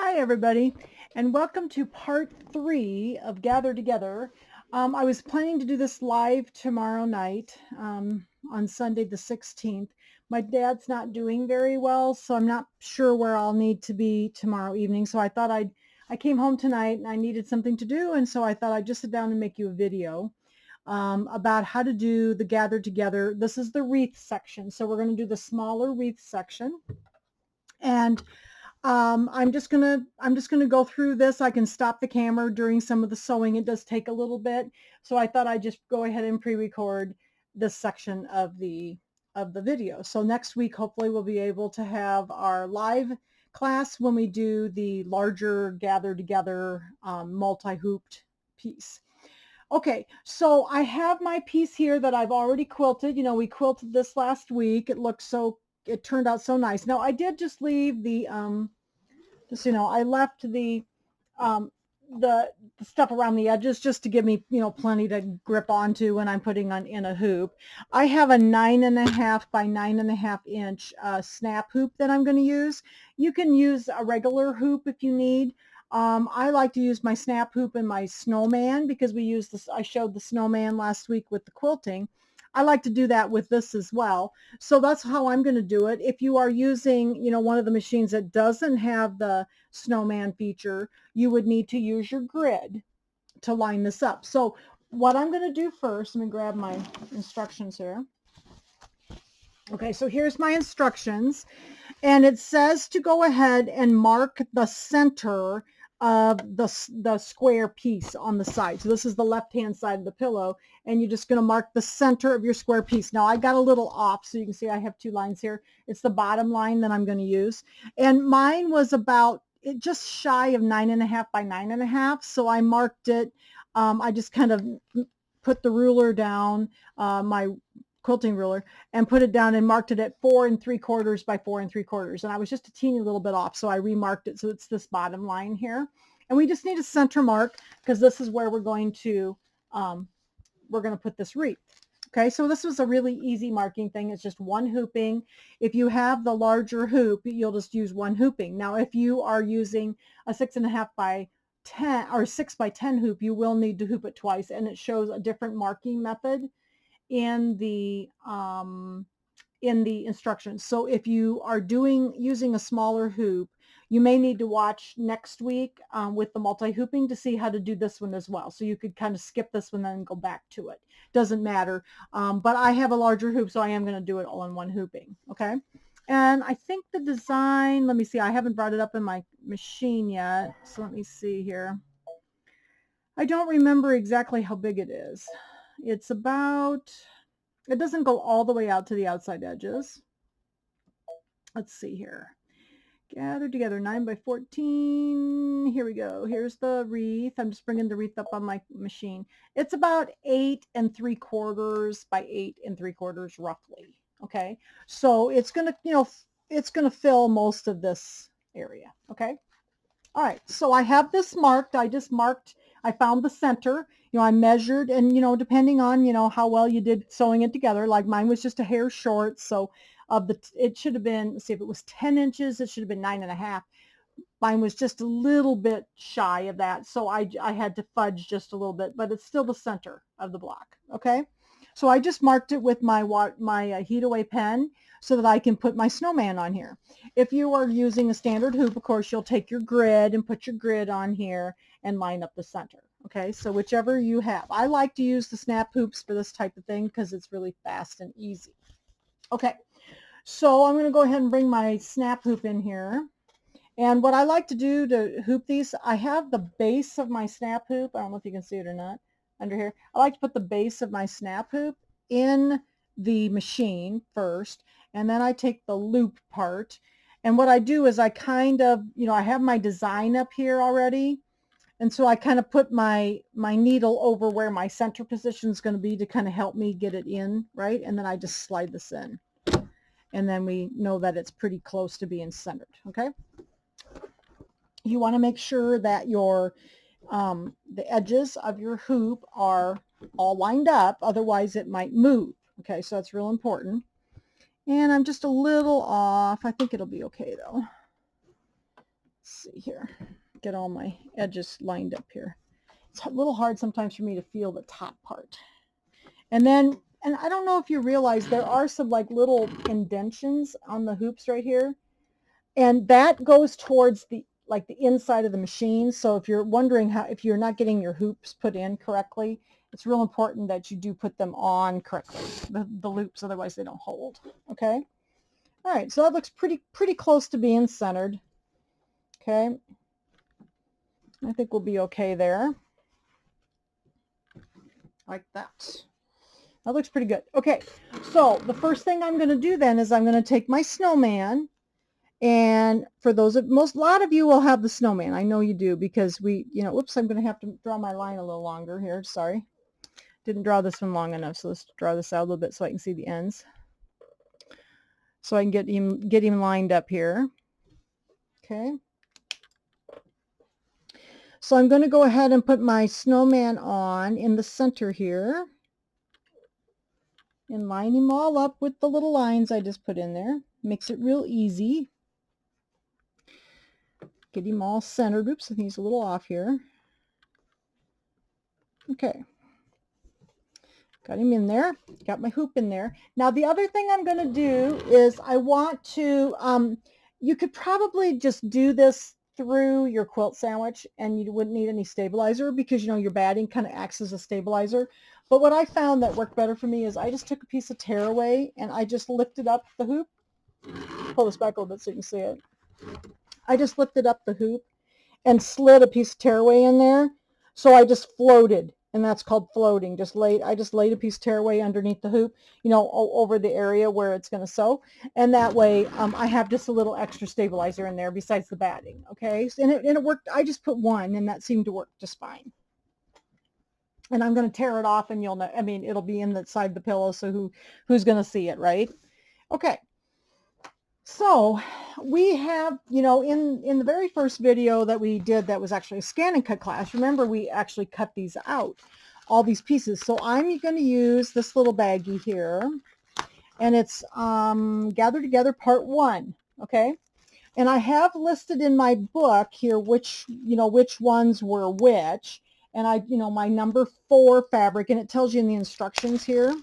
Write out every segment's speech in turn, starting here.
Hi, everybody, and welcome to part 3 of Gather Together. I was planning to do this live tomorrow night on Sunday the 16th. My dad's not doing very well, so I'm not sure where I'll need to be tomorrow evening. So I came home tonight and I needed something to do, and so I thought I'd just sit down and make you a video about how to do the Gather Together. This is the wreath section, so we're going to do the smaller wreath section. And I'm just gonna go through this. I can stop the camera during some of the sewing. It does take a little bit, so I thought I'd just go ahead and pre-record this section of the video. So next week, hopefully, we'll be able to have our live class when we do the larger gather together multi-hooped piece. Okay, so I have my piece here that I've already quilted. You know, we quilted this last week. It turned out so nice. Now I did just leave I left um, the stuff around the edges just to give me, plenty to grip onto when I'm putting on in a hoop. I have a 9.5 by 9.5 inch snap hoop that I'm going to use. You can use a regular hoop if you need. I like to use my snap hoop and my snowman because we used this. I showed the snowman last week with the quilting. I like to do that with this as well. So that's how I'm going to do it. If you are using, one of the machines that doesn't have the snowman feature, you would need to use your grid to line this up. So what I'm going to do first, let me grab my instructions here. Okay, so here's my instructions, and it says to go ahead and mark the center of the square piece on the side. So this is the left-hand side of the pillow, and you're just going to mark the center of your square piece. Now I got a little off, so you can see I have two lines here. It's the bottom line that I'm going to use, and mine was about just shy of 9.5 by 9.5, so I marked it. I just kind of put the ruler down, my quilting ruler, and put it down and marked it at 4 3/4 by 4 3/4. And I was just a teeny little bit off, so I remarked it. So it's this bottom line here. And we just need a center mark because this is where we're going to put this wreath. Okay, so this was a really easy marking thing. It's just one hooping. If you have the larger hoop, you'll just use one hooping. Now, if you are using a 6.5 by 10 or 6 by 10 hoop, you will need to hoop it twice, and it shows a different marking method in the instructions. So if you are using a smaller hoop, you may need to watch next week with the multi-hooping to see how to do this one as well. So you could kind of skip this one and then go back to it. Doesn't matter. But I have a larger hoop, so I am going to do it all in one hooping. Okay. And I think the design, let me see, I haven't brought it up in my machine yet. So let me see here. I don't remember exactly how big it is. It's about, it doesn't go all the way out to the outside edges. Let's see here. Gather together 9 by 14. Here we go. Here's the wreath. I'm just bringing the wreath up on my machine. It's about 8 3/4 by 8 3/4 roughly. Okay. So it's going to, it's going to fill most of this area. Okay. All right, so I have this marked. I found the center. I measured, and, depending on, how well you did sewing it together, like mine was just a hair short. So it should have been, let's see, if it was 10 inches, it should have been 9.5. Mine was just a little bit shy of that. So I had to fudge just a little bit, but it's still the center of the block. Okay. So I just marked it with my heat away pen so that I can put my snowman on here. If you are using a standard hoop, of course, you'll take your grid and put your grid on here and line up the center. Okay, so whichever you have. I like to use the snap hoops for this type of thing because it's really fast and easy. Okay, so I'm going to go ahead and bring my snap hoop in here. And what I like to do to hoop these, I have the base of my snap hoop. I don't know if you can see it or not under here. I like to put the base of my snap hoop in the machine first, and then I take the loop part. And what I do is I kind of, I have my design up here already. And so I kind of put my needle over where my center position is going to be to kind of help me get it in, right? And then I just slide this in. And then we know that it's pretty close to being centered, okay? You want to make sure that the edges of your hoop are all lined up, otherwise it might move. Okay, so that's real important. And I'm just a little off. I think it'll be okay though. see here. Get all my edges lined up here. It's a little hard sometimes for me to feel the top part. And then, and I don't know if you realize there are some like little indentions on the hoops right here. And that goes towards the like the inside of the machine. So if you're wondering how, if you're not getting your hoops put in correctly, it's real important that you do put them on correctly, the loops, otherwise they don't hold. Okay. All right. So that looks pretty close to being centered. Okay. I think we'll be okay there. Like that. That looks pretty good. Okay. So the first thing I'm going to do then is I'm going to take my snowman. And for those of a lot of you will have the snowman. I know you do because we, whoops, I'm going to have to draw my line a little longer here. Sorry. Didn't draw this one long enough. So let's draw this out a little bit so I can see the ends. So I can get him lined up here. Okay. So I'm going to go ahead and put my snowman on in the center here. And line him all up with the little lines I just put in there. Makes it real easy. Get him all centered. Oops, I think he's a little off here. Okay. Got him in there. Got my hoop in there. Now the other thing I'm going to do is I want to, you could probably just do this through your quilt sandwich and you wouldn't need any stabilizer because, your batting kind of acts as a stabilizer. But what I found that worked better for me is I just took a piece of tearaway and I just lifted up the hoop. Pull this back a little bit so you can see it. I just lifted up the hoop and slid a piece of tearaway in there. So I just floated, and that's called floating. I just laid a piece of tearaway underneath the hoop, over the area where it's going to sew. And that way I have just a little extra stabilizer in there besides the batting. Okay. And it worked. I just put one and that seemed to work just fine. And I'm going to tear it off and you'll know, it'll be inside the pillow. So who's going to see it, right? Okay. So we have, in the very first video that we did that was actually a scan and cut class, remember we actually cut these out, all these pieces. So I'm going to use this little baggie here, and it's Gather Together Part 1, okay? And I have listed in my book here which ones were which, and my number 4 fabric, and it tells you in the instructions here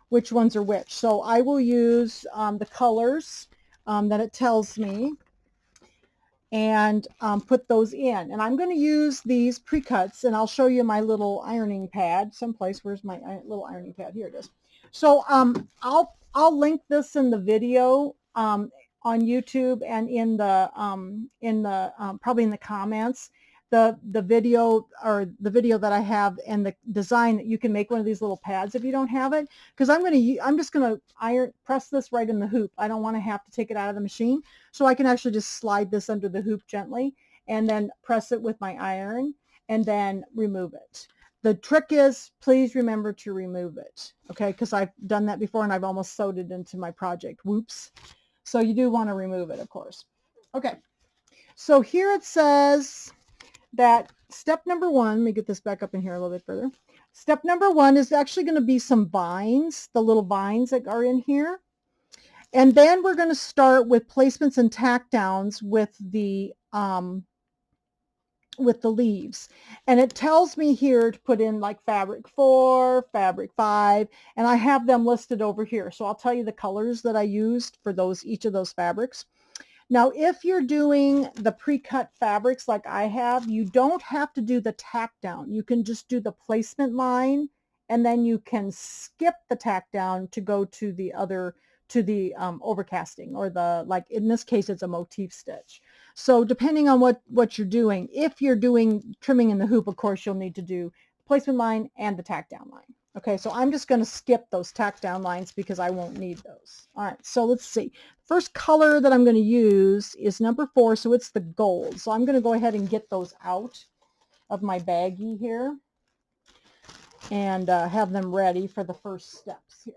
which ones are which. So I will use the colors that it tells me and put those in. And I'm going to use these pre-cuts, and I'll show you my little ironing pad someplace. Where's my little ironing pad? Here it is. So I'll link this in the video on YouTube and in the probably in the comments. The video that I have and the design that you can make one of these little pads if you don't have it, because I'm just gonna press this right in the hoop. I don't want to have to take it out of the machine, so I can actually just slide this under the hoop gently and then press it with my iron and then remove it. The trick is, please remember to remove it, okay? Because I've done that before and I've almost sewed it into my project. Whoops. So you do want to remove it, of course. Okay. So here it says that step number 1, let me get this back up in here a little bit further. Step number 1 is actually going to be some vines, the little vines that are in here. And then we're going to start with placements and tack downs with the leaves. And it tells me here to put in like fabric 4, fabric 5, and I have them listed over here. So I'll tell you the colors that I used for each of those fabrics. Now, if you're doing the pre-cut fabrics like I have, you don't have to do the tack down. You can just do the placement line, and then you can skip the tack down to go to the overcasting, or like in this case, it's a motif stitch. So depending on what you're doing, if you're doing trimming in the hoop, of course, you'll need to do the placement line and the tack down line. Okay, so I'm just going to skip those tack down lines because I won't need those. All right, so let's see. First color that I'm going to use is number 4, so it's the gold. So I'm going to go ahead and get those out of my baggie here and have them ready for the first steps here.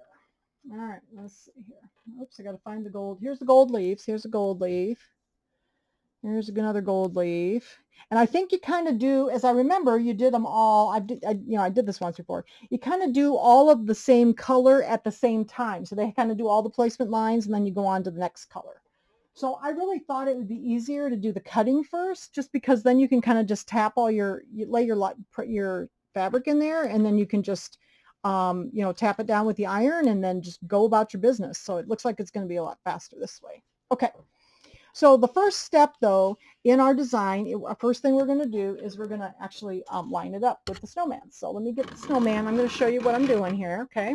All right, let's see here. Oops, I got to find the gold. Here's the gold leaves. Here's a gold leaf. Here's another gold leaf. And I think you kind of do, as I remember, you did them all. I did this once before. You kind of do all of the same color at the same time. So they kind of do all the placement lines, and then you go on to the next color. So I really thought it would be easier to do the cutting first, just because then you can kind of just tap all you lay your fabric in there, and then you can just, you know, tap it down with the iron and then just go about your business. So it looks like it's going to be a lot faster this way. Okay. So the first step though, in our design, first thing we're going to do is we're going to actually line it up with the snowman. So let me get the snowman. I'm going to show you what I'm doing here. Okay.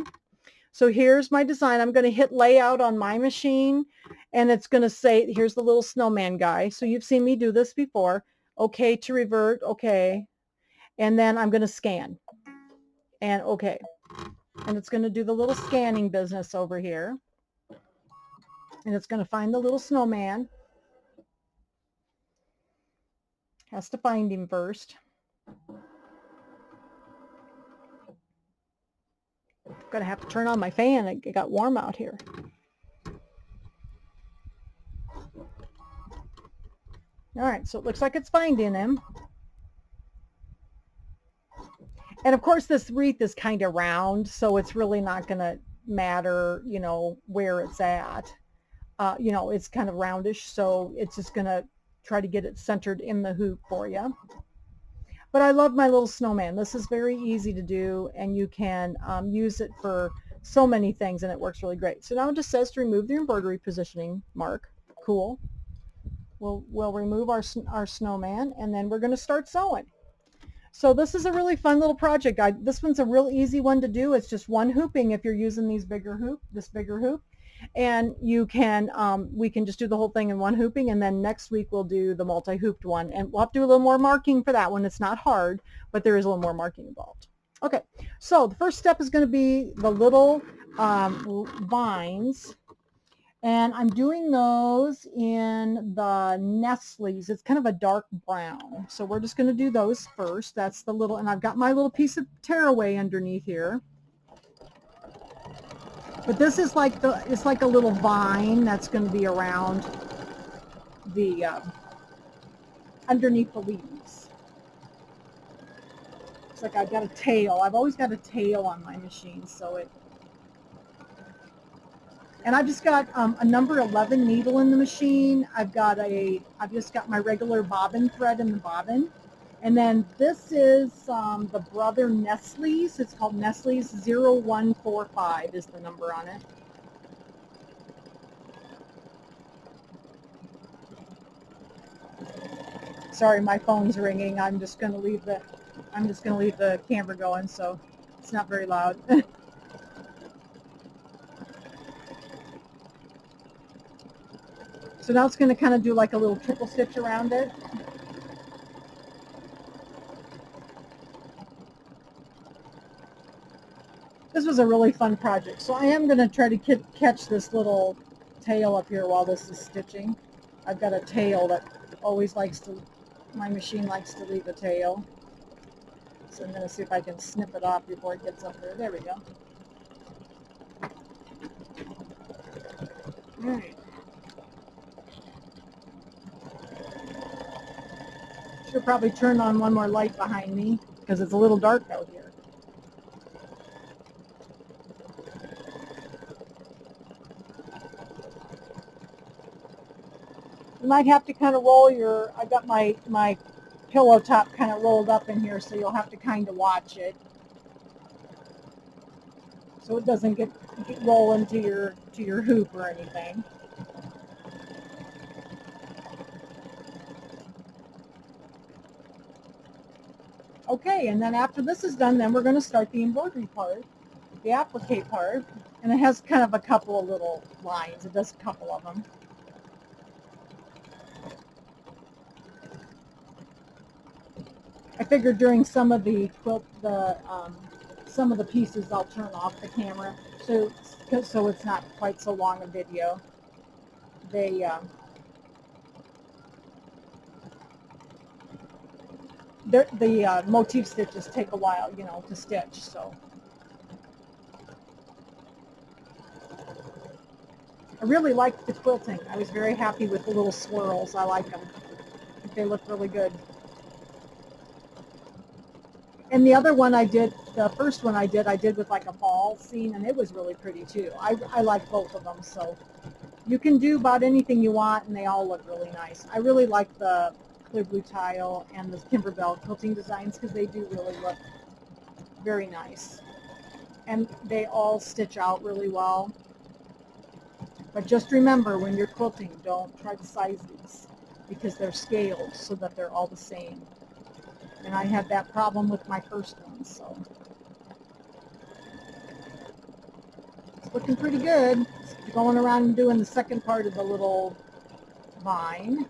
So here's my design. I'm going to hit layout on my machine, and it's going to say, here's the little snowman guy. So you've seen me do this before. Okay to revert. Okay. And then I'm going to scan and okay. And it's going to do the little scanning business over here. And it's going to find the little snowman. Has to find him first. Going to have to turn on my fan. It got warm out here. All right, so it looks like it's finding him. And of course, this wreath is kind of round, so it's really not going to matter, you know, where it's at. You know, it's kind of roundish, so it's just going to try to get it centered in the hoop for you. But I love my little snowman. This is very easy to do, and you can use it for so many things, and it works really great. So now it just says to remove the embroidery positioning mark. Cool. We'll remove our snowman, and then we're going to start sewing. So this is a really fun little project. This one's a real easy one to do. It's just one hooping if you're using this bigger hoop. And you can, we can just do the whole thing in one hooping, and then next week we'll do the multi-hooped one. And we'll have to do a little more marking for that one. It's not hard, but there is a little more marking involved. Okay, so the first step is going to be the little vines. And I'm doing those in the Nestle's. It's kind of a dark brown. So we're just going to do those first. That's the little, and I've got my little piece of tearaway underneath here. But this is like it's like a little vine that's going to be around the, underneath the leaves. It's like I've got a tail. I've always got a tail on my machine, so it, and I've just got a number 11 needle in the machine. I've just got my regular bobbin thread in the bobbin. And then this is the Brother Nestle's. It's called Nestle's 0145 is the number on it. Sorry, my phone's ringing. I'm just going to leave the camera going, so it's not very loud. So now it's going to kind of do like a little triple stitch around it. This was a really fun project. So I am going to try to catch this little tail up here while this is stitching. I've got a tail that always my machine likes to leave a tail. So I'm going to see if I can snip it off before it gets up there. There we go. All right. Should probably turn on one more light behind me because it's a little dark out here. You might have to kind of roll I got my pillow top kind of rolled up in here, so you'll have to kind of watch it so it doesn't get roll into your hoop or anything. Okay, and then after this is done, then we're going to start the embroidery part, the applique part, and it has kind of a couple of little lines. It does a couple of them. I figured during some of the some of the pieces I'll turn off the camera so it's not quite so long a video. The motif stitches take a while, you know, to stitch, so. I really liked the quilting. I was very happy with the little swirls. I like them. I think they look really good. And the other one the first one I did with like a fall scene, and it was really pretty too. I like both of them, so You can do about anything you want, and they all look really nice. I really like the clear blue tile and the Kimberbell quilting designs because they do really look very nice. And they all stitch out really well. But just remember, when you're quilting, don't try to size these because they're scaled so that they're all the same. And I had that problem with my first one, so. It's looking pretty good. Going around and doing the second part of the little vine.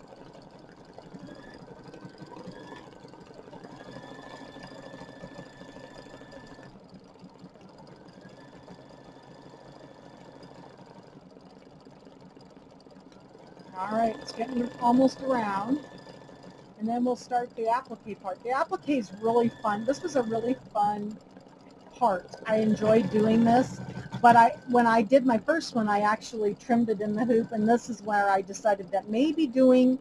All right, it's getting almost around. And then we'll start the applique part. The applique is really fun. This was a really fun part. I enjoyed doing this, but when I did my first one, I actually trimmed it in the hoop, and this is where I decided that maybe doing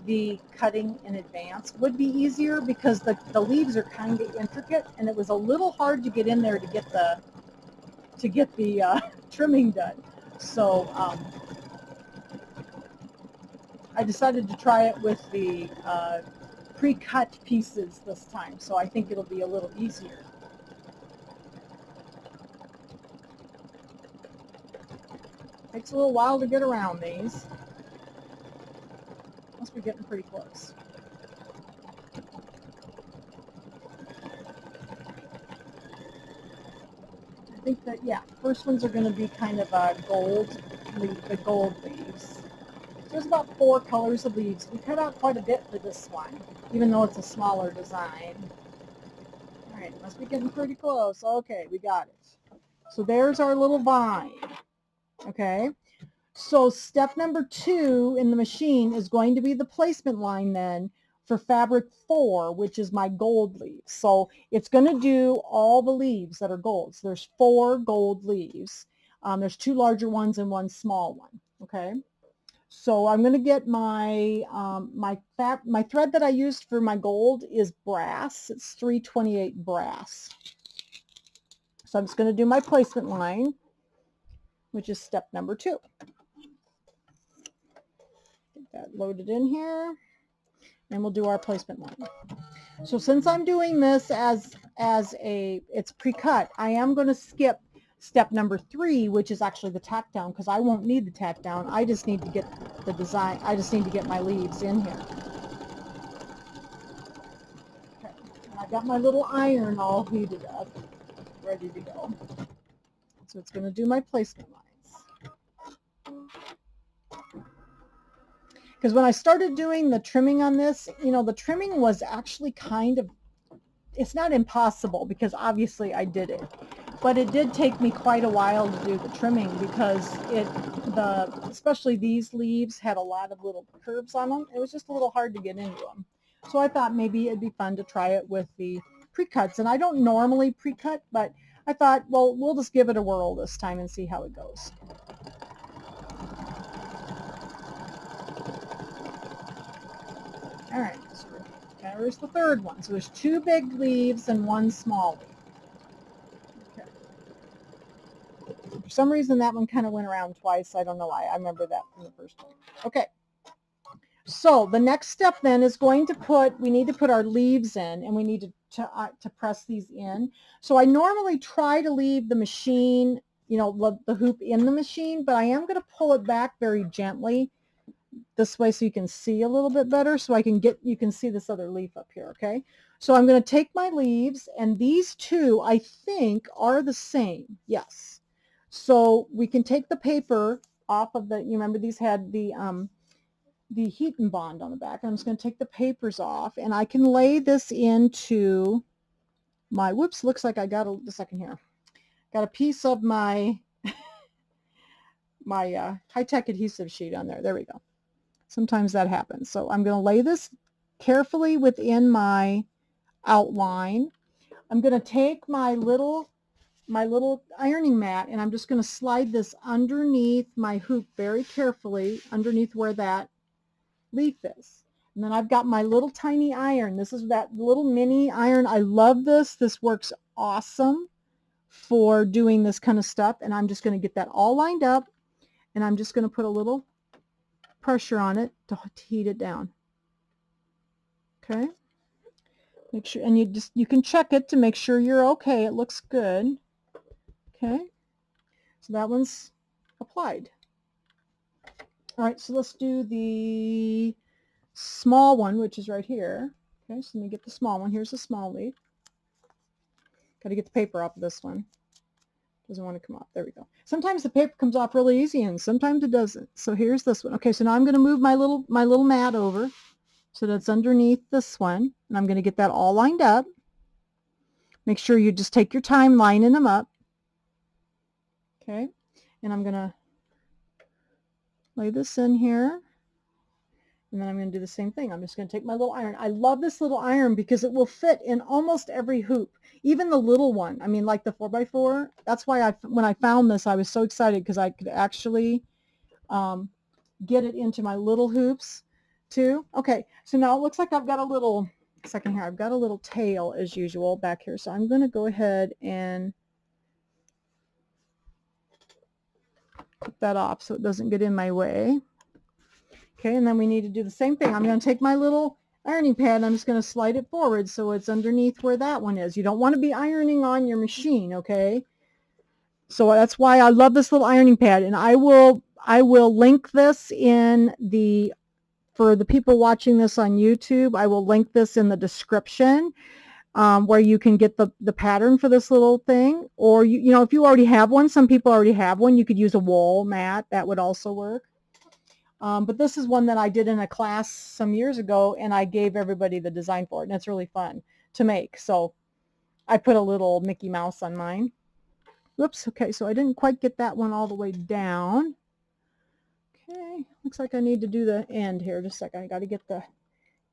the cutting in advance would be easier because the leaves are kind of intricate, and it was a little hard to get in there to get the trimming done. So I decided to try it with the pre-cut pieces this time, so I think it'll be a little easier. Takes a little while to get around these. Must be getting pretty close. I think that, yeah, first ones are going to be kind of a gold, the gold leaves. There's about 4 colors of leaves. We cut out quite a bit for this one, even though it's a smaller design. All right, must be getting pretty close. Okay, we got it. So there's our little vine. Okay, so step number 2 in the machine is going to be the placement line then for fabric 4, which is my gold leaves. So it's going to do all the leaves that are gold. So there's 4 gold leaves. There's 2 larger ones and 1 small one. Okay. So I'm going to get my my thread that I used for my gold is brass. It's 328 brass. So I'm just going to do my placement line, which is step number 2. Get that loaded in here, and we'll do our placement line. So since I'm doing this as it's pre-cut, I am going to skip step number 3, which is actually the tack down, because I won't need the tack down. I just need to get the design. I just need to get my leaves in here. Okay. And I got my little iron all heated up, ready to go. So it's going to do my placement lines. Because when I started doing the trimming on this, you know, the trimming was actually kind of, it's not impossible because obviously I did it. But it did take me quite a while to do the trimming because especially these leaves had a lot of little curves on them. It was just a little hard to get into them. So I thought maybe it'd be fun to try it with the pre-cuts. And I don't normally pre-cut, but I thought, well, we'll just give it a whirl this time and see how it goes. All right, so there's the third one. So there's 2 big leaves and 1 small leaf. For some reason, that one kind of went around twice. I don't know why. I remember that from the first one. Okay. So the next step then is going to we need to put our leaves in, and we need to press these in. So I normally try to leave the machine, you know, the hoop in the machine, but I am going to pull it back very gently this way so you can see a little bit better, so you can see this other leaf up here, okay? So I'm going to take my leaves, and these 2, I think, are the same. Yes. So we can take the paper off of you remember these had the heat and bond on the back. I'm just going to take the papers off, and I can lay this into my, whoops, looks like I got a second here. Got a piece of my high-tech adhesive sheet on there. There we go. Sometimes that happens. So I'm going to lay this carefully within my outline. I'm going to take my little ironing mat, and I'm just going to slide this underneath my hoop very carefully, underneath where that leaf is. And then I've got my little tiny iron. This is that little mini iron. I love this. This works awesome for doing this kind of stuff. And I'm just going to get that all lined up, and I'm just going to put a little pressure on it to heat it down. Okay. Make sure, and you can check it to make sure you're okay. It looks good. Okay. So that one's applied. All right, so let's do the small one, which is right here. Okay, so let me get the small one. Here's the small leaf. Got to get the paper off of this one. Doesn't want to come off. There we go. Sometimes the paper comes off really easy and sometimes it doesn't. So here's this one. Okay, so now I'm going to move my little mat over so that's underneath this one, and I'm going to get that all lined up. Make sure you just take your time lining them up. Okay, and I'm going to lay this in here, and then I'm going to do the same thing. I'm just going to take my little iron. I love this little iron because it will fit in almost every hoop, even the little one. I mean, like the 4x4. That's why when I found this, I was so excited because I could actually get it into my little hoops too. Okay, so now it looks like I've got a little second here. I've got a little tail as usual back here, so I'm going to go ahead and put that off so it doesn't get in my way. Okay, and then we need to do the same thing. I'm going to take my little ironing pad and I'm just going to slide it forward so it's underneath where that one is. You don't want to be ironing on your machine, okay? So that's why I love this little ironing pad, and I will link this in the, for the people watching this on YouTube, I will link this in the description where you can get the pattern for this little thing. Or, you know, if you already have one, some people already have one, you could use a wool mat. That would also work. But this is one that I did in a class some years ago, and I gave everybody the design for it, and it's really fun to make. So I put a little Mickey Mouse on mine. Whoops, okay, so I didn't quite get that one all the way down. Okay, looks like I need to do the end here. Just a second, I got to get the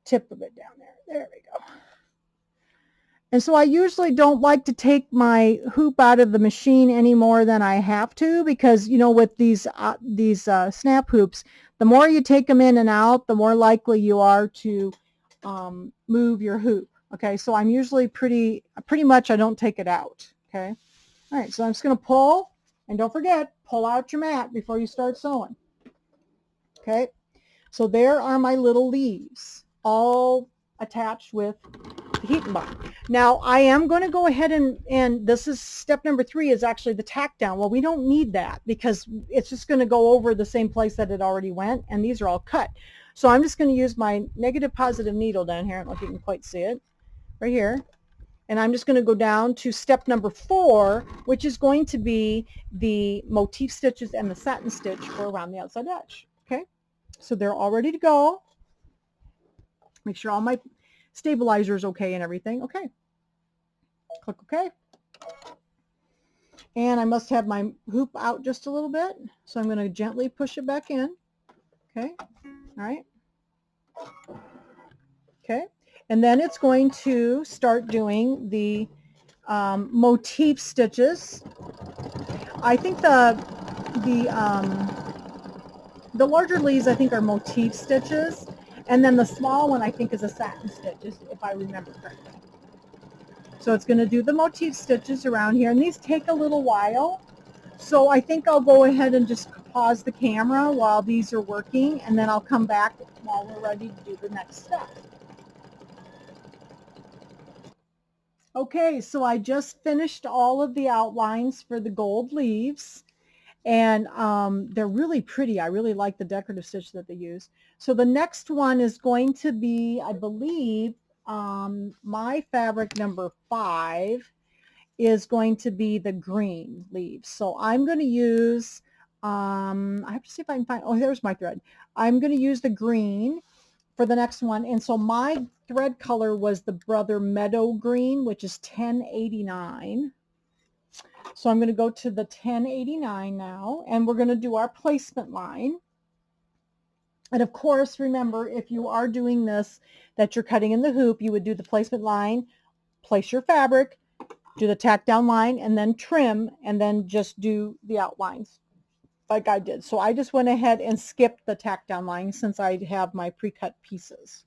tip of it down there. There we go. And so I usually don't like to take my hoop out of the machine any more than I have to, because, you know, with these snap hoops, the more you take them in and out, the more likely you are to move your hoop. Okay, so I'm usually pretty much I don't take it out. Okay, all right, so I'm just going to pull, and don't forget, pull out your mat before you start sewing. Okay, so there are my little leaves, all attached with the heat bar. Now I am going to go ahead and this is step number 3, is actually the tack down. Well, we don't need that because it's just going to go over the same place that it already went, and these are all cut. So I'm just going to use my negative positive needle down here. I don't know if you can quite see it right here. And I'm just going to go down to step number 4, which is going to be the motif stitches and the satin stitch for around the outside edge. Okay, so they're all ready to go. Make sure all my stabilizer is okay and everything. Okay, click OK. And I must have my hoop out just a little bit, so I'm going to gently push it back in. Okay, all right. Okay, and then it's going to start doing the motif stitches. I think the larger leaves, I think, are motif stitches, and then the small one I think is a satin stitch, if I remember correctly. So it's going to do the motif stitches around here, and these take a little while. So I think I'll go ahead and just pause the camera while these are working, and then I'll come back while we're ready to do the next step. Okay, so I just finished all of the outlines for the gold leaves, and they're really pretty. I really like the decorative stitch that they use. So the next one is going to be, I believe, my fabric number 5 is going to be the green leaves. So I'm going to use, I have to see if I can find, oh, there's my thread. I'm going to use the green for the next one. And so my thread color was the Brother Meadow Green, which is 1089. So I'm going to go to the 1089 now, and we're going to do our placement line. And of course, remember, if you are doing this, that you're cutting in the hoop, you would do the placement line, place your fabric, do the tack down line, and then trim, and then just do the outlines like I did. So I just went ahead and skipped the tack down line since I have my pre-cut pieces.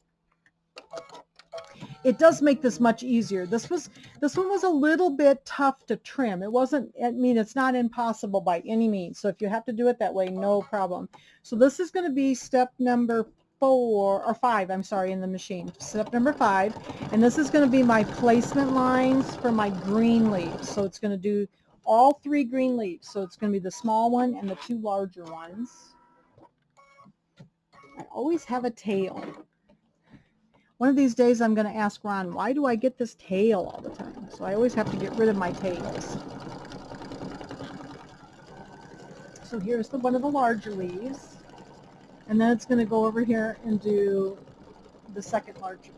it does make this much easier. This one was a little bit tough to trim. It wasn't, I mean, it's not impossible by any means. So if you have to do it that way, no problem. So this is going to be step number 5, I'm sorry, in the machine. Step number 5. And this is going to be my placement lines for my green leaves. So it's going to do all 3 green leaves. So it's going to be the small one and the 2 larger ones. I always have a tail. One of these days I'm going to ask Ron, why do I get this tail all the time? So I always have to get rid of my tails. So here's one of the larger leaves. And then it's going to go over here and do the second larger.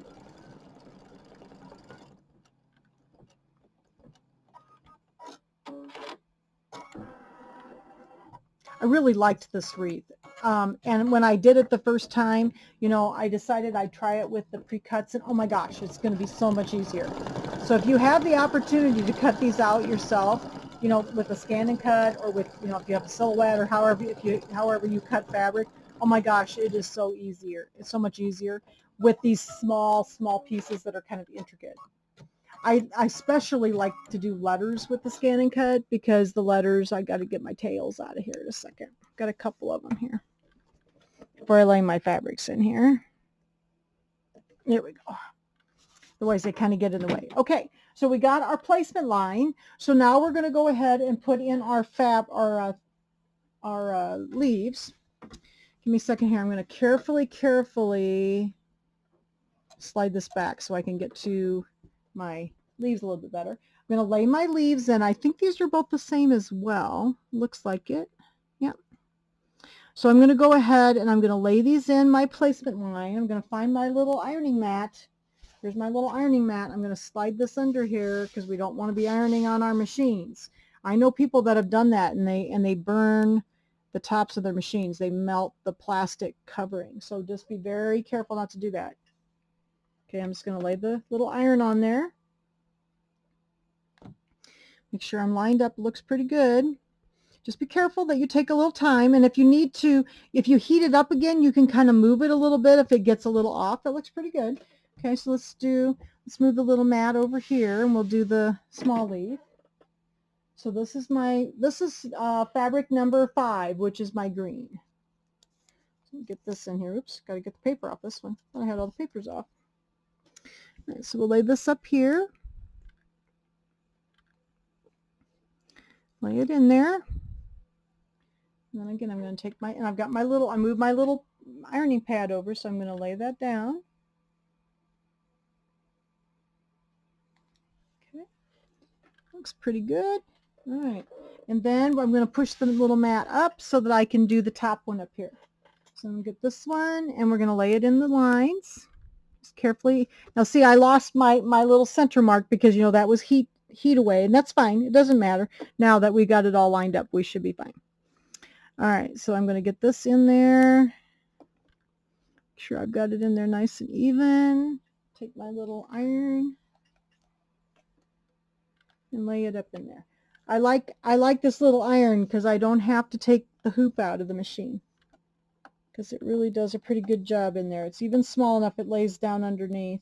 I really liked this wreath. And when I did it the first time, you know, I decided I'd try it with the pre-cuts, and oh my gosh, it's going to be so much easier. So if you have the opportunity to cut these out yourself, you know, with a scan and cut, or with, you know, if you have a silhouette, or however you cut fabric, oh my gosh, it is so easier. It's so much easier with these small pieces that are kind of intricate. I especially like to do letters with the scan and cut, because the letters, I got to get my tails out of here in a second. Got a couple of them here before I lay my fabrics in here. There we go. Otherwise they kind of get in the way. Okay, so we got our placement line. So now we're going to go ahead and put in our leaves. Give me a second here. I'm going to carefully slide this back so I can get to my leaves a little bit better. I'm going to lay my leaves in. I think these are both the same as well. Looks like it. Yep. So I'm going to go ahead and I'm going to lay these in my placement line. I'm going to find my little ironing mat. Here's my little ironing mat. I'm going to slide this under here because we don't want to be ironing on our machines. I know people that have done that, and they burn the tops of their machines. They melt the plastic covering. So just be very careful not to do that. Okay, I'm just going to lay the little iron on there. Make sure I'm lined up. It looks pretty good. Just be careful that you take a little time, and if you need to, if you heat it up again, you can kind of move it a little bit if it gets a little off. That looks pretty good. Okay, so let's move the little mat over here, and we'll do the small leaf. So this is fabric number 5, which is my green. So get this in here. Oops, got to get the paper off this one. I had all the papers off. All right, so we'll lay this up here. Lay it in there. And then again, I'm going to take and I've got I moved my little ironing pad over, so I'm going to lay that down. Okay. Looks pretty good. All right. And then I'm going to push the little mat up so that I can do the top one up here. So I'm going to get this one, and we're going to lay it in the lines. Just carefully. Now see, I lost my little center mark because, you know, that was heat away, and that's fine. It doesn't matter. Now that we got it all lined up, we should be fine. All right, so I'm going to get this in there. Make sure I've got it in there nice and even. Take my little iron and lay it up in there. I like this little iron because I don't have to take the hoop out of the machine, because it really does a pretty good job in there. It's even small enough it lays down underneath.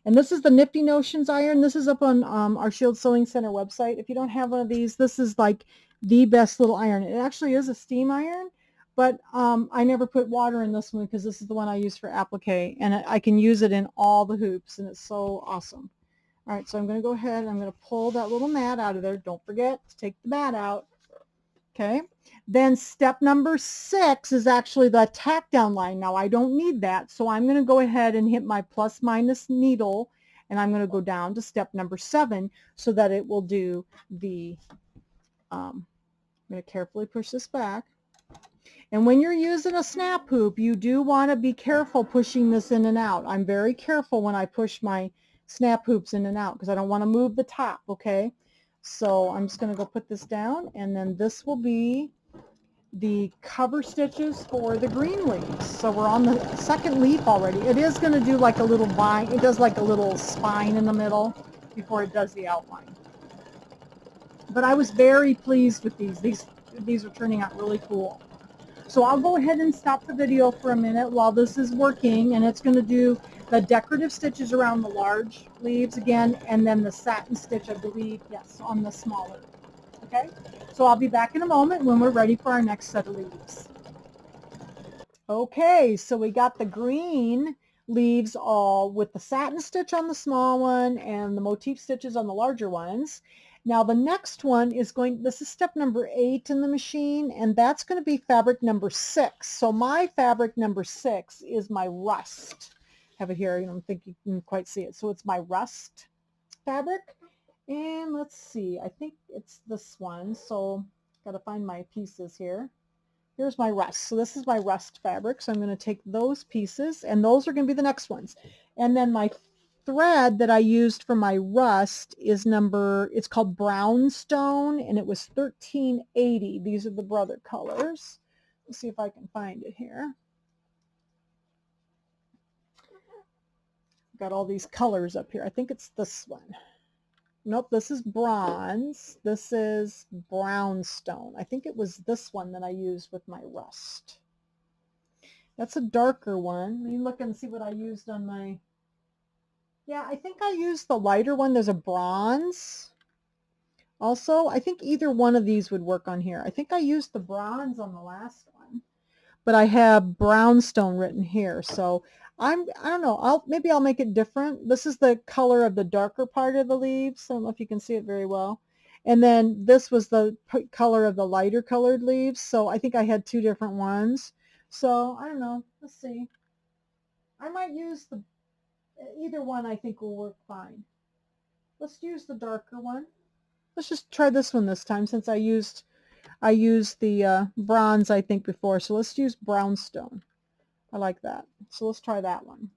And this is the Nifty Notions iron. This is up on our Shield Sewing Center website. If you don't have one of these, this is like the best little iron. It actually is a steam iron, but I never put water in this one because this is the one I use for applique, and I can use it in all the hoops, and it's so awesome. All right, so I'm going to go ahead and I'm going to pull that little mat out of there. Don't forget to take the mat out. Okay, then step number 6 is actually the tack down line. Now I don't need that, so I'm going to go ahead and hit my plus minus needle, and I'm going to go down to step number 7 so that it will do the, I'm going to carefully push this back. And when you're using a snap hoop, you do want to be careful pushing this in and out. I'm very careful when I push my snap hoops in and out because I don't want to move the top, okay? So I'm just going to go put this down, and then this will be the cover stitches for the green leaves. So we're on the second leaf already. It is going to do like a little vine. It does like a little spine in the middle before it does the outline. But I was very pleased with these. These are turning out really cool. So I'll go ahead and stop the video for a minute while this is working, and it's going to do the decorative stitches around the large leaves again, and then the satin stitch, I believe, yes, on the smaller. Okay, so I'll be back in a moment when we're ready for our next set of leaves. Okay, so we got the green leaves all with the satin stitch on the small one and the motif stitches on the larger ones. Now the next one is this is step number 8 in the machine, and that's going to be fabric number 6. So my fabric number 6 is my rust. I have it here, I don't think you can quite see it. So it's my rust fabric. And let's see, I think it's this one. So got to find my pieces here. Here's my rust. So this is my rust fabric. So I'm going to take those pieces, and those are going to be the next ones. And then my thread that I used for my rust is it's called brownstone, and it was 1380. These are the brother colors. Let's see if I can find it here. Got all these colors up here. I think it's this one. Nope, this is bronze. This is brownstone. I think it was this one that I used with my rust. That's a darker one. Let me look and see what I used on my... Yeah, I think I used the lighter one. There's a bronze. Also, I think either one of these would work on here. I think I used the bronze on the last one, but I have brownstone written here. So I don't know. Maybe I'll make it different. This is the color of the darker part of the leaves. I don't know if you can see it very well. And then this was the color of the lighter colored leaves. So I think I had 2 different ones. So I don't know. Let's see. I might use either one. I think will work fine. Let's use the darker one. Let's just try this one this time, since I used the bronze, I think, before. So let's use brownstone. I like that. So let's try that one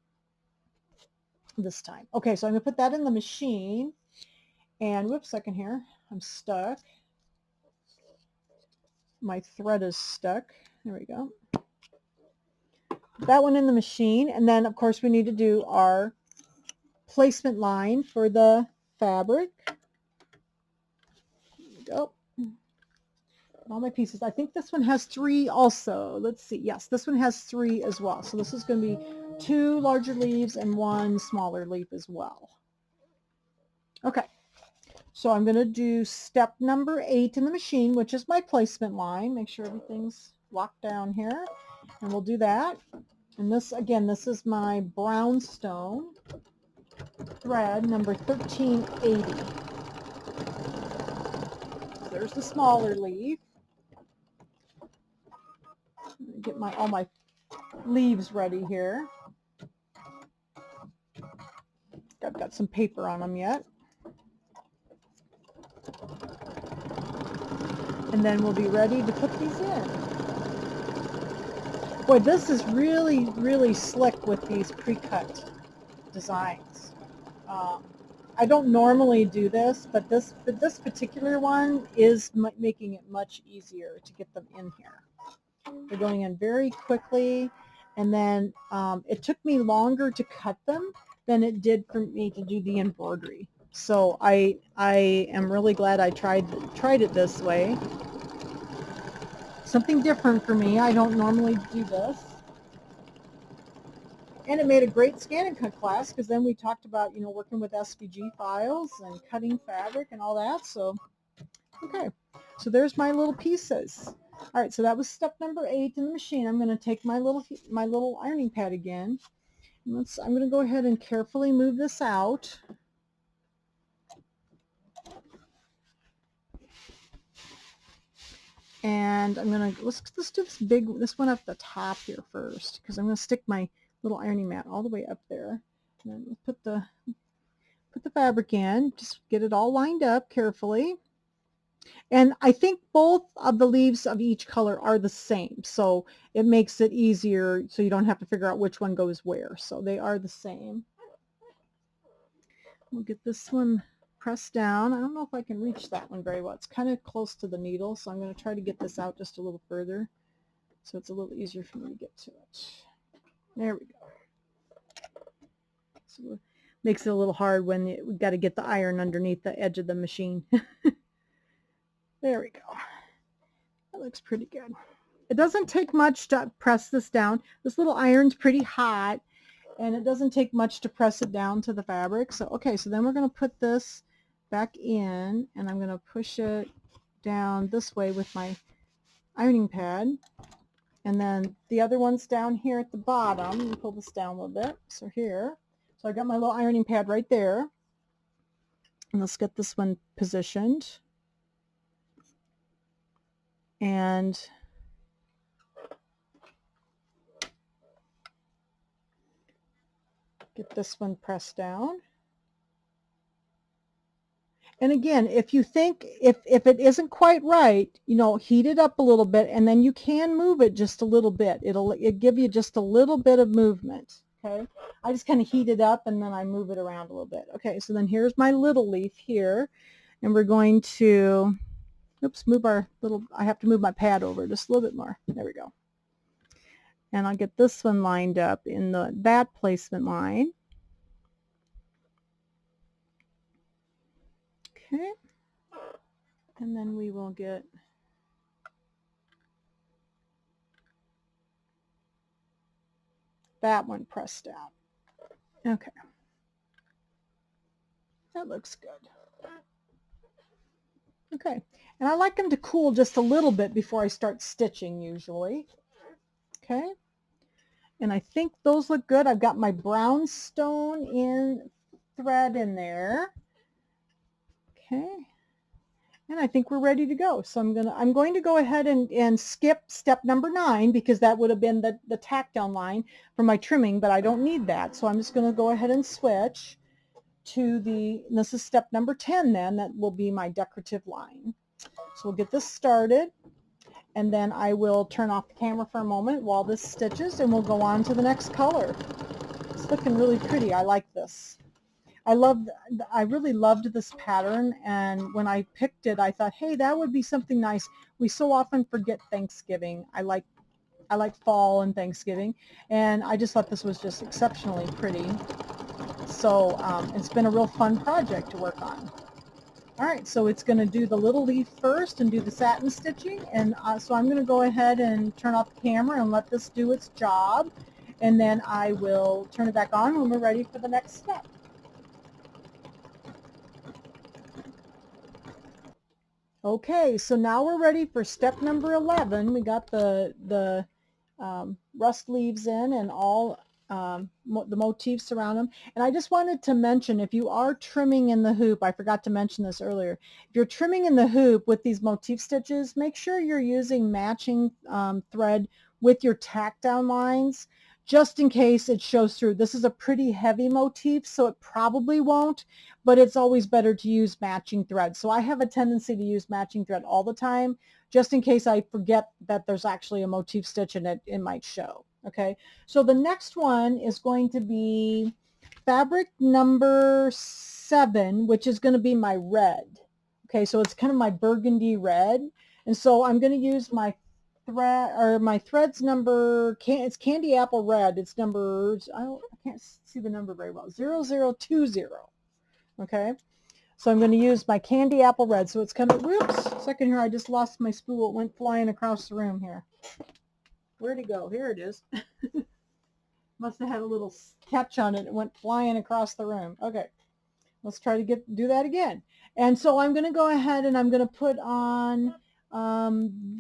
this time. Okay, so I'm going to put that in the machine. And whoops, second here. I'm stuck. My thread is stuck. There we go. Put that one in the machine. And then, of course, we need to do our placement line for the fabric. There we go. All my pieces. I think this one has 3 also. Let's see. Yes, this one has 3 as well. So this is going to be 2 larger leaves and 1 smaller leaf as well. Okay. So I'm going to do step number 8 in the machine, which is my placement line. Make sure everything's locked down here. And we'll do that. And this, again, this is my brownstone thread number 1380. So there's the smaller leaf. Get all my leaves ready here. I've got some paper on them yet. And then we'll be ready to put these in. Boy, this is really, really slick with these pre-cut designs. I don't normally do this, but this particular one is making it much easier to get them in here. They're going in very quickly, and then it took me longer to cut them than it did for me to do the embroidery. So I am really glad I tried it this way. Something different for me. I don't normally do this. And it made a great scan and cut class, because then we talked about, working with SVG files and cutting fabric and all that. So, okay. So there's my little pieces. All right, so that was step number 8 in the machine. I'm going to take my little ironing pad again. And I'm going to go ahead and carefully move this out. And I'm going to, let's do this one up the top here first, because I'm going to stick my little ironing mat all the way up there. And then put the fabric in, just get it all lined up carefully. And I think both of the leaves of each color are the same, so it makes it easier, so you don't have to figure out which one goes where. So they are the same. We'll get this one pressed down. I don't know if I can reach that one very well. It's kind of close to the needle, so I'm going to try to get this out just a little further, so it's a little easier for me to get to it. There we go. So it makes it a little hard when we've got to get the iron underneath the edge of the machine. There we go. That looks pretty good. It doesn't take much to press this down. This little iron's pretty hot, and it doesn't take much to press it down to the fabric. So, okay, so then we're going to put this back in, and I'm going to push it down this way with my ironing pad. And then the other one's down here at the bottom. Let me pull this down a little bit. So here. So I got my little ironing pad right there. And let's get this one positioned. And get this one pressed down. And again, if you think, if it isn't quite right, you know, heat it up a little bit, and then you can move it just a little bit. It'll give you just a little bit of movement, okay? I just kind of heat it up, and then I move it around a little bit. Okay, so then here's my little leaf here, and we're going to, oops, move our little, I have to move my pad over just a little bit more. There we go. And I'll get this one lined up in that placement line. Okay, and then we will get that one pressed down. Okay, that looks good. Okay, and I like them to cool just a little bit before I start stitching usually. Okay, and I think those look good. I've got my brown stone in thread in there. Okay, and I think we're ready to go. So I'm going to go ahead and skip step number 9, because that would have been the tack down line for my trimming, but I don't need that. So I'm just going to go ahead and switch to this is step number 10 then, that will be my decorative line. So we'll get this started, and then I will turn off the camera for a moment while this stitches, and we'll go on to the next color. It's looking really pretty. I like this. I really loved this pattern, and when I picked it, I thought, hey, that would be something nice. We so often forget Thanksgiving. I like fall and Thanksgiving, and I just thought this was just exceptionally pretty. So it's been a real fun project to work on. All right, so it's going to do the little leaf first and do the satin stitching, and so I'm going to go ahead and turn off the camera and let this do its job, and then I will turn it back on when we're ready for the next step. Okay, so now we're ready for step number 11. We got the rust leaves in and all the motifs around them. And I just wanted to mention, if you are trimming in the hoop, I forgot to mention this earlier, if you're trimming in the hoop with these motif stitches, make sure you're using matching thread with your tack down lines, just in case it shows through. This is a pretty heavy motif, so it probably won't, but it's always better to use matching thread. So I have a tendency to use matching thread all the time, just in case I forget that there's actually a motif stitch in it, it might show. Okay, so the next one is going to be fabric number 7, which is going to be my red. Okay, so it's kind of my burgundy red, and so I'm going to use my threads number, it's candy apple red. It's number, I can't see the number very well, 0020. Okay, so I'm going to use my candy apple red. So it's kind of, whoops, second here, I just lost my spool. It went flying across the room here. Where'd it go? Here it is. Must have had a little catch on it. It went flying across the room. Okay, let's try to do that again. And so I'm going to go ahead and I'm going to put on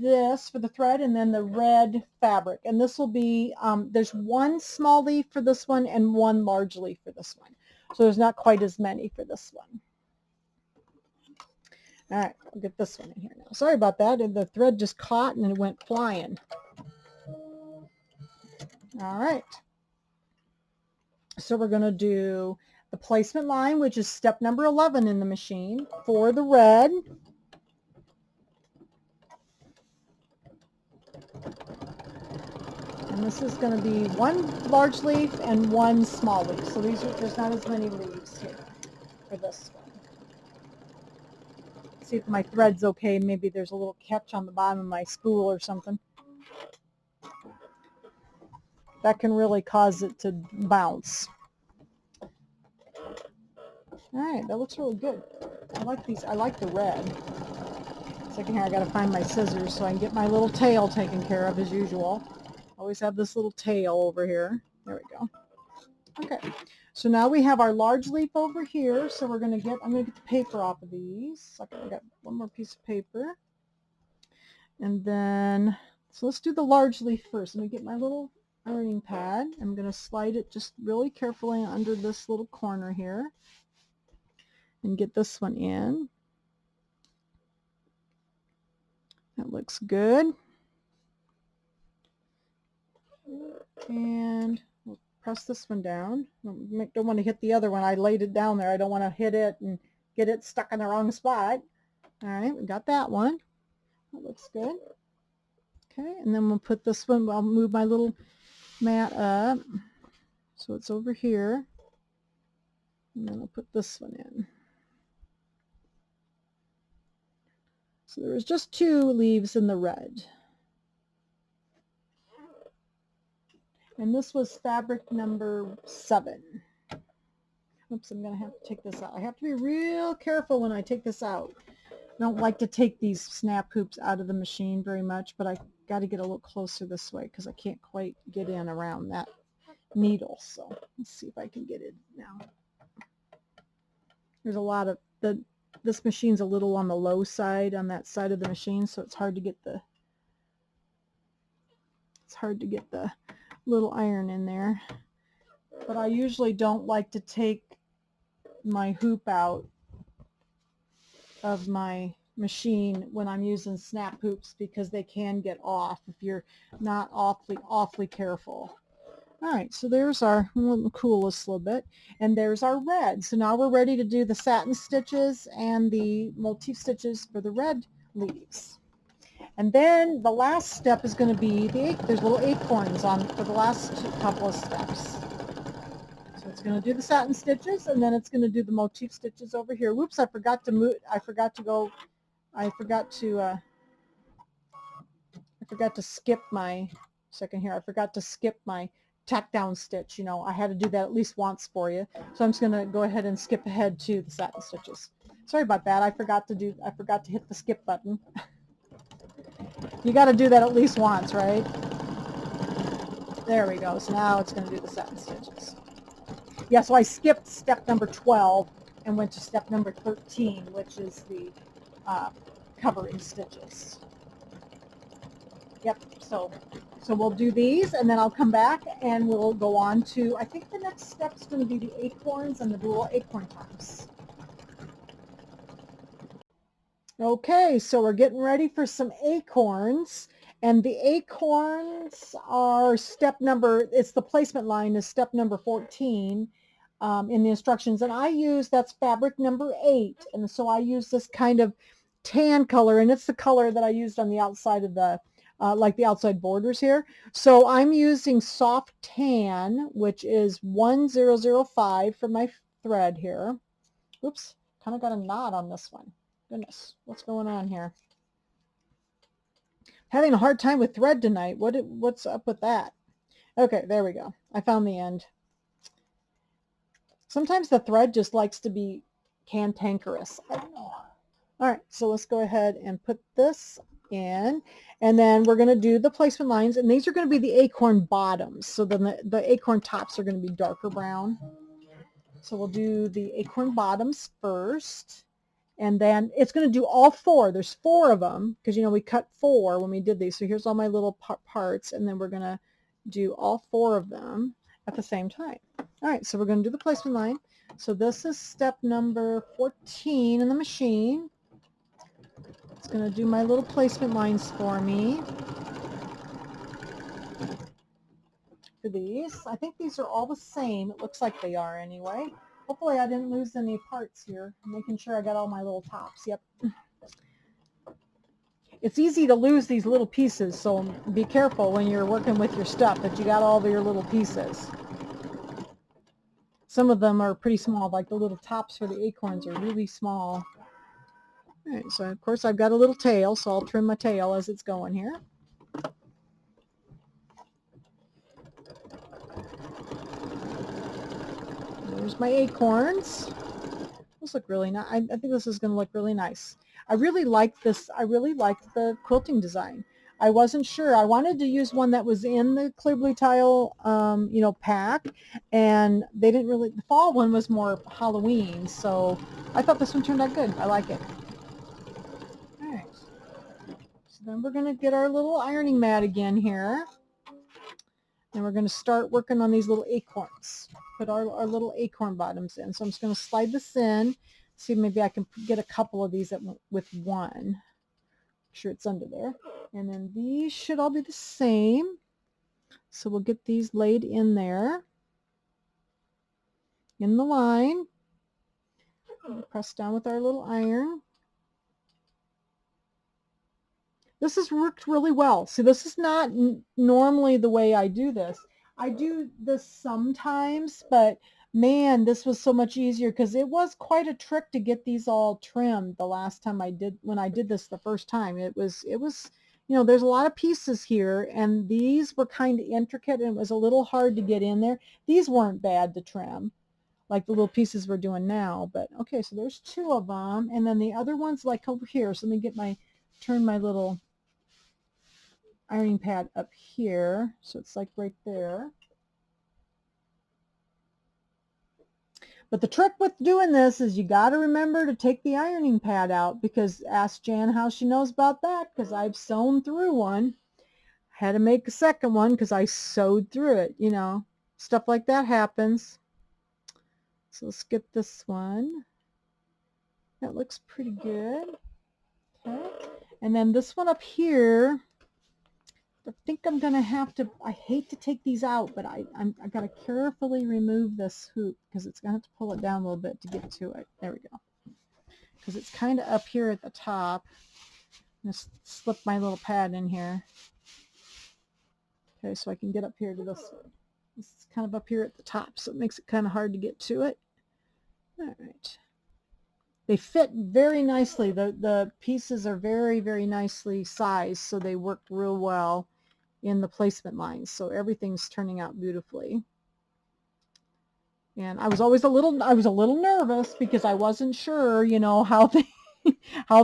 this for the thread, and then the red fabric. And this will be, there's one small leaf for this one and one large leaf for this one. So there's not quite as many for this one. All right, I'll get this one in here now. Sorry about that. The thread just caught and it went flying. All right. So we're going to do the placement line, which is step number 11 in the machine for the red. And this is going to be one large leaf and one small leaf. So there's not as many leaves here for this one. See if my thread's okay. Maybe there's a little catch on the bottom of my spool or something. That can really cause it to bounce. All right, that looks really good. I like these. I like the red. Second here, I gotta find my scissors so I can get my little tail taken care of as usual. Always have this little tail over here. There we go. Okay, so now we have our large leaf over here. So I'm gonna get the paper off of these. Okay, I got one more piece of paper. And then, so let's do the large leaf first. Let me get my little ironing pad. I'm gonna slide it just really carefully under this little corner here and get this one in. That looks good. And we'll press this one down. Don't want to hit the other one. I laid it down there. I don't want to hit it and get it stuck in the wrong spot. All right, we got that one. That looks good. Okay, and then we'll put this one, I'll move my little mat up. So it's over here. And then I'll put this one in. So there was just 2 leaves in the red. And this was fabric number 7. Oops, I'm going to have to take this out. I have to be real careful when I take this out. I don't like to take these snap hoops out of the machine very much, but I got to get a little closer this way because I can't quite get in around that needle. So let's see if I can get it now. There's a lot of this machine's a little on the low side on that side of the machine, so it's hard to get the little iron in there. But I usually don't like to take my hoop out of my machine when I'm using snap hoops because they can get off if you're not awfully careful. All right, so there's our coolest little bit, and there's our red. So now we're ready to do the satin stitches and the motif stitches for the red leaves. And then the last step is going to be there's little acorns on for the last couple of steps. So it's going to do the satin stitches, and then it's going to do the motif stitches over here. Whoops, I forgot to skip my tack down stitch. You know, I had to do that at least once for you. So I'm just going to go ahead and skip ahead to the satin stitches. Sorry about that. I forgot to hit the skip button. You got to do that at least once, right? There we go. So now it's going to do the satin stitches. Yeah, so I skipped step number 12 and went to step number 13, which is the covering stitches. Yep, so we'll do these, and then I'll come back and we'll go on to, I think the next step is going to be the acorns and the little acorn tops. Okay, so we're getting ready for some acorns, and the acorns are it's the placement line is step number 14 in the instructions, and that's fabric number 8, and so I use this kind of tan color, and it's the color that I used on the outside of the like the outside borders here. So I'm using soft tan, which is 1005 for my thread here. Oops, kind of got a knot on this one. Goodness, what's going on here? Having a hard time with thread tonight. What's up with that? Okay, there we go. I found the end. Sometimes the thread just likes to be cantankerous. I don't know. All right, so let's go ahead and put this in, and then we're going to do the placement lines, and these are going to be the acorn bottoms. So then the acorn tops are going to be darker brown. So we'll do the acorn bottoms first, and then it's going to do all 4. There's 4 of them because, you know, we cut 4 when we did these. So here's all my little parts, and then we're going to do all 4 of them at the same time. All right, so we're going to do the placement line. So this is step number 14 in the machine. It's going to do my little placement lines for me. For these, I think these are all the same. It looks like they are anyway. Hopefully I didn't lose any parts here. I'm making sure I got all my little tops. Yep. It's easy to lose these little pieces, so be careful when you're working with your stuff that you got all of your little pieces. Some of them are pretty small, like the little tops for the acorns are really small. All right, so of course I've got a little tail, so I'll trim my tail as it's going here. There's my acorns. Those look really nice. I think this is going to look really nice. I really like this. I really like the quilting design. I wasn't sure. I wanted to use one that was in the clear blue tile, you know, pack, and they didn't really, the fall one was more Halloween, so I thought this one turned out good. I like it. All right. So then we're going to get our little ironing mat again here, and we're going to start working on these little acorns. Put our little acorn bottoms in. So I'm just going to slide this in, see if maybe I can get a couple of these with one. Make sure it's under there. And then these should all be the same. So we'll get these laid in there, in the line. Press down with our little iron. This has worked really well. See, this is not normally the way I do this. I do this sometimes, but man, this was so much easier because it was quite a trick to get these all trimmed the last time when I did this the first time. It was, you know, there's a lot of pieces here, and these were kind of intricate, and it was a little hard to get in there. These weren't bad to trim, like the little pieces we're doing now, but okay, so there's two of them, and then the other one's like over here. So let me turn my little ironing pad up here, so it's like right there. But the trick with doing this is you got to remember to take the ironing pad out, because ask Jan how she knows about that, because I've sewn through one. I had to make a second one because I sewed through it, you know. Stuff like that happens. So let's get this one. That looks pretty good. Okay. And then this one up here, I think I'm going to have to, I hate to take these out, but I got to carefully remove this hoop because it's going to have to pull it down a little bit to get to it. There we go. Because it's kind of up here at the top. I'm going to slip my little pad in here. Okay, so I can get up here to this one. This is kind of up here at the top, so it makes it kind of hard to get to it. All right. They fit very nicely. The pieces are very, very nicely sized, so they work real well in the placement lines. So everything's turning out beautifully. And I was a little nervous because I wasn't sure, you know, how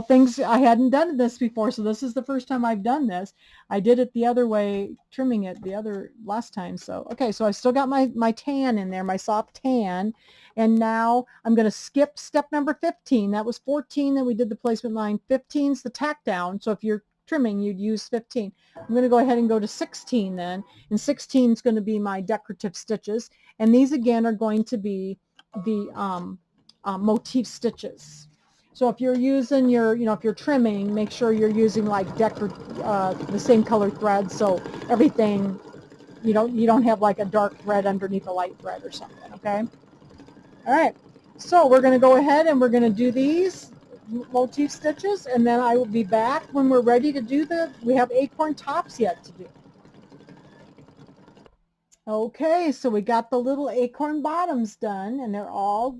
things, I hadn't done this before. So this is the first time I've done this. I did it the other way, trimming it the other last time. So, okay, so I still got my tan in there, my soft tan. And now I'm going to skip step number 15. That was 14 that we did the placement line. 15 is the tack down. So if you're trimming, you'd use 15. I'm going to go ahead and go to 16 then. And 16 is going to be my decorative stitches. And these again are going to be the motif stitches. So if you're using your, you know, if you're trimming, make sure you're using like the same color thread, so everything, you don't have like a dark thread underneath a light thread or something, okay? All right, so we're going to go ahead and we're going to do these motif stitches, and then I will be back when we're ready to do we have acorn tops yet to do. Okay, so we got the little acorn bottoms done, and they're all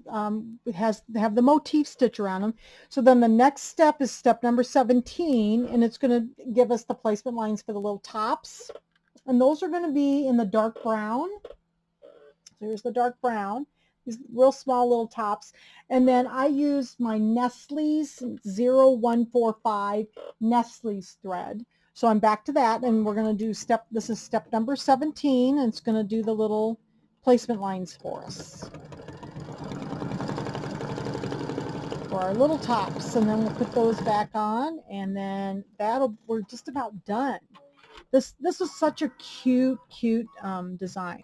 they have the motif stitch around them. So then the next step is step number 17, and it's going to give us the placement lines for the little tops, and those are going to be in the dark brown. So here's the dark brown, these real small little tops, and then I used my Nestle's 0145 Nestle's thread. So I'm back to that, and we're going to do this is step number 17, and it's going to do the little placement lines for us for our little tops, and then we'll put those back on, and then we're just about done. This was such a cute design.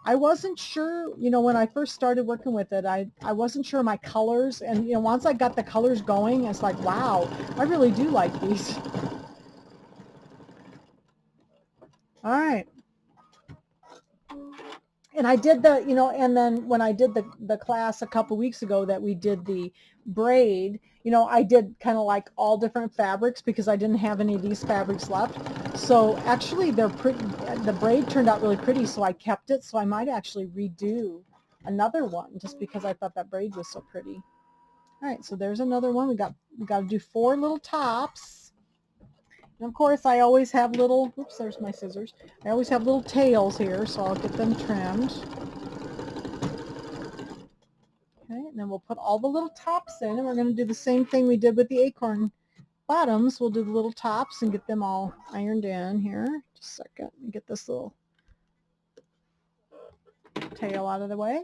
I wasn't sure, you know, when I first started working with it, I wasn't sure my colors, and you know, once I got the colors going, it's like, wow, I really do like these. All right. And I did you know, and then when I did the class a couple weeks ago that we did the braid, you know, I did kind of like all different fabrics because I didn't have any of these fabrics left. So actually they're pretty, the braid turned out really pretty, so I kept it. So I might actually redo another one just because I thought that braid was so pretty. All right, so there's another one. We got to do 4 little tops. And of course, I always have little, oops, there's my scissors. I always have little tails here, so I'll get them trimmed. Okay, and then then we'll put all the little tops in, and we're going to do the same thing we did with the acorn bottoms. We'll do the little tops and get them all ironed in here. Just a second, get this little tail out of the way.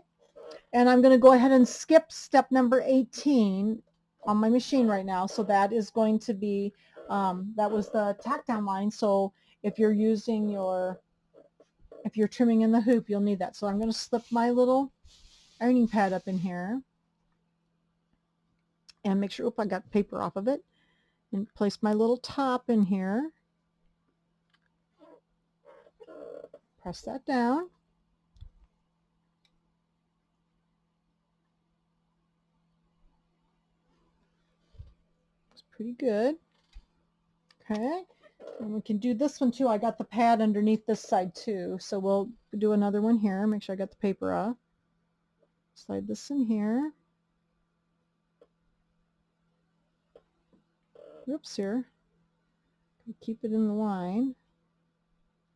And I'm going to go ahead and skip step number 18 on my machine right now. So that is going to be, that was the tack down line. So if you're using if you're trimming in the hoop, you'll need that. So I'm going to slip my little ironing pad up in here and make sure, I got paper off of it, and place my little top in here. Press that down. It's pretty good. Okay. And we can do this one too. I got the pad underneath this side too. So we'll do another one here. Make sure I got the paper off. Slide this in here. Oops, here. Keep it in the line.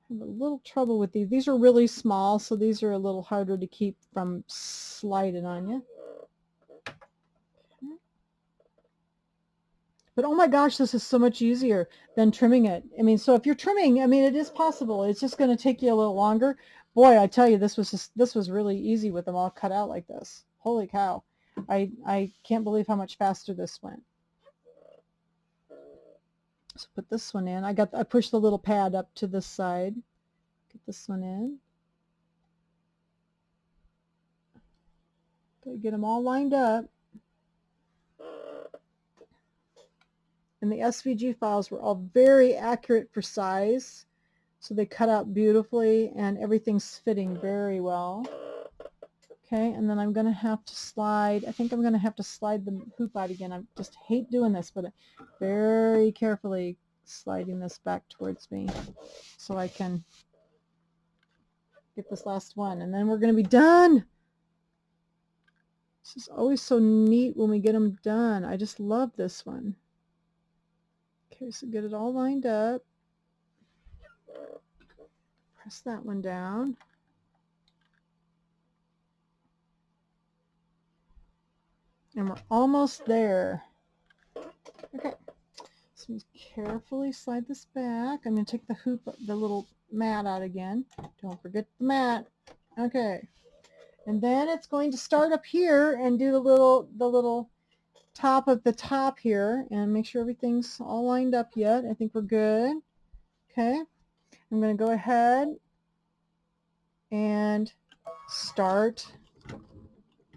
I have a little trouble with these. These are really small, so these are a little harder to keep from sliding on you. But oh my gosh, this is so much easier than trimming it. I mean, so if you're trimming, I mean, it is possible. It's just going to take you a little longer. Boy, I tell you, this was really easy with them all cut out like this. Holy cow. I can't believe how much faster this went. So put this one in. I pushed the little pad up to this side. Get this one in. Okay, get them all lined up. And the SVG files were all very accurate for size. So they cut out beautifully and everything's fitting very well. Okay, and then I'm going to have to slide, I think I'm going to have to slide the hoop out again. I just hate doing this, but very carefully sliding this back towards me so I can get this last one. And then we're going to be done. This is always so neat when we get them done. I just love this one. Okay, so get it all lined up. Press that one down. And we're almost there. Okay, so we carefully slide this back. I'm going to take the hoop, the little mat out again. Don't forget the mat. Okay, and then it's going to start up here and do the little top of the top here, and make sure everything's all lined up yet. I think we're good. Okay, I'm going to go ahead and start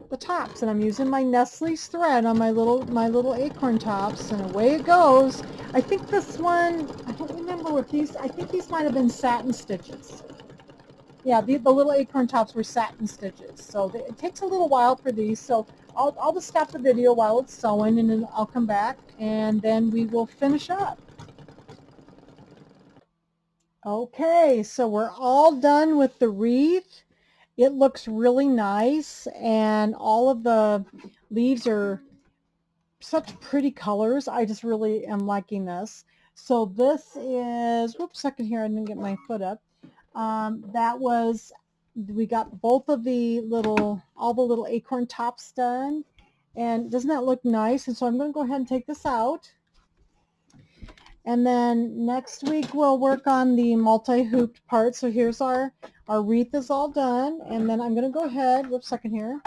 the tops, and I'm using my Nestle's thread on my little acorn tops, and away it goes. I think this one, I don't remember what these, I think these might have been satin stitches. Yeah, the little acorn tops were satin stitches, so it takes a little while for these, so I'll just stop the video while it's sewing, and then I'll come back and then we will finish up. Okay, so we're all done with the wreath. It looks really nice, and all of the leaves are such pretty colors. I just really am liking this. So this is, whoops, second here, I didn't get my foot up. We got both of all the little acorn tops done, and doesn't that look nice? And so I'm going to go ahead and take this out. And then next week we'll work on the multi-hooped part. So here's our wreath is all done. And then I'm going to go ahead, whoops, second here,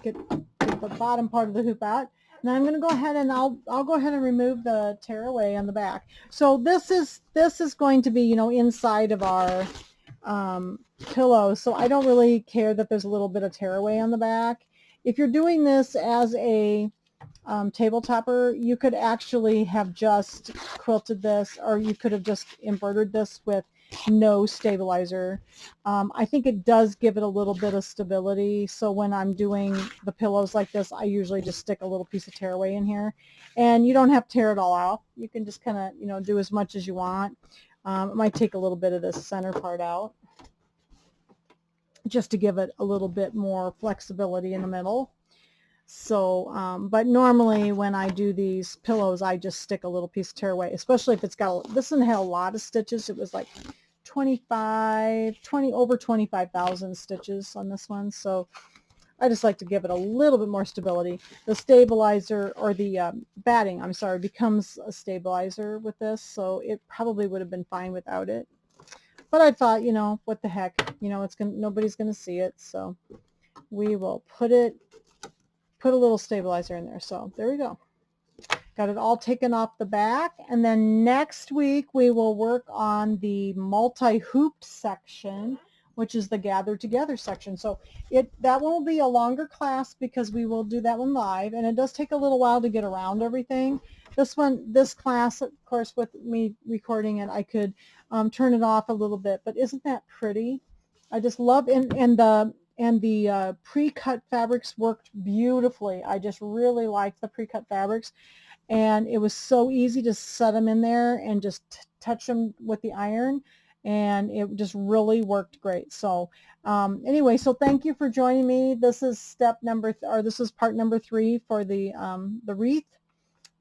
get the bottom part of the hoop out. Now I'm going to go ahead and I'll go ahead and remove the tearaway on the back. So this is going to be, you know, inside of our pillow. So I don't really care that there's a little bit of tearaway on the back. If you're doing this as a table topper, you could actually have just quilted this, or you could have just embroidered this with no stabilizer. I think it does give it a little bit of stability, so when I'm doing the pillows like this, I usually just stick a little piece of tearaway in here, and you don't have to tear it all off. You can just kind of, you know, do as much as you want. It might take a little bit of this center part out just to give it a little bit more flexibility in the middle. So, but normally when I do these pillows, I just stick a little piece of tearaway, especially if it's got, this one had a lot of stitches. It was like over 25,000 stitches on this one. So I just like to give it a little bit more stability. The stabilizer, or the batting, I'm sorry, becomes a stabilizer with this, so it probably would have been fine without it. But I thought, you know, what the heck, you know, nobody's gonna see it, so we will put a little stabilizer in there. So there we go. Got it all taken off the back, and then next week we will work on the multi-hooped section, which is the gather together section. So that one will be a longer class because we will do that one live, and it does take a little while to get around everything. This class, of course, with me recording it, I could turn it off a little bit, but isn't that pretty? I just love, and the pre-cut fabrics worked beautifully. I just really liked the pre-cut fabrics, and it was so easy to set them in there and just touch them with the iron, and it just really worked great. So anyway, so thank you for joining me. This is this is part number 3 for the wreath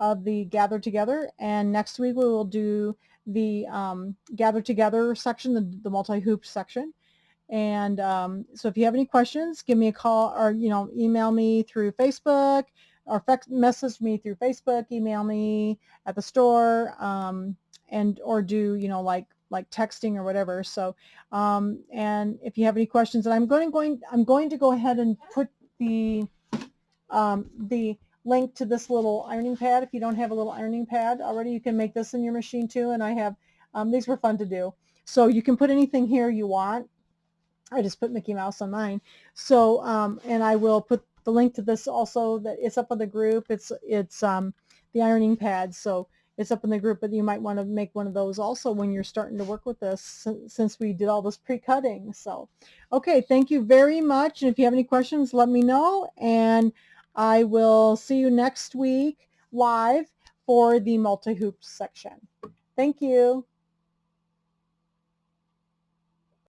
of the gather together, and next week we will do the gather together section, the multi-hoop section. And so if you have any questions, give me a call, or email me through Facebook, or message me through Facebook, email me at the store, or do like texting or whatever. So and if you have any questions, and I'm going to go ahead and put the link to this little ironing pad. If you don't have a little ironing pad already, you can make this in your machine too. And I have these were fun to do. So you can put anything here you want. I just put Mickey Mouse on mine. So, and I will put the link to this also, that it's up on the group. It's the ironing pad. So it's up in the group, but you might want to make one of those also when you're starting to work with this, since we did all this pre-cutting. So, okay, thank you very much. And if you have any questions, let me know. And I will see you next week live for the multi-hoop section. Thank you.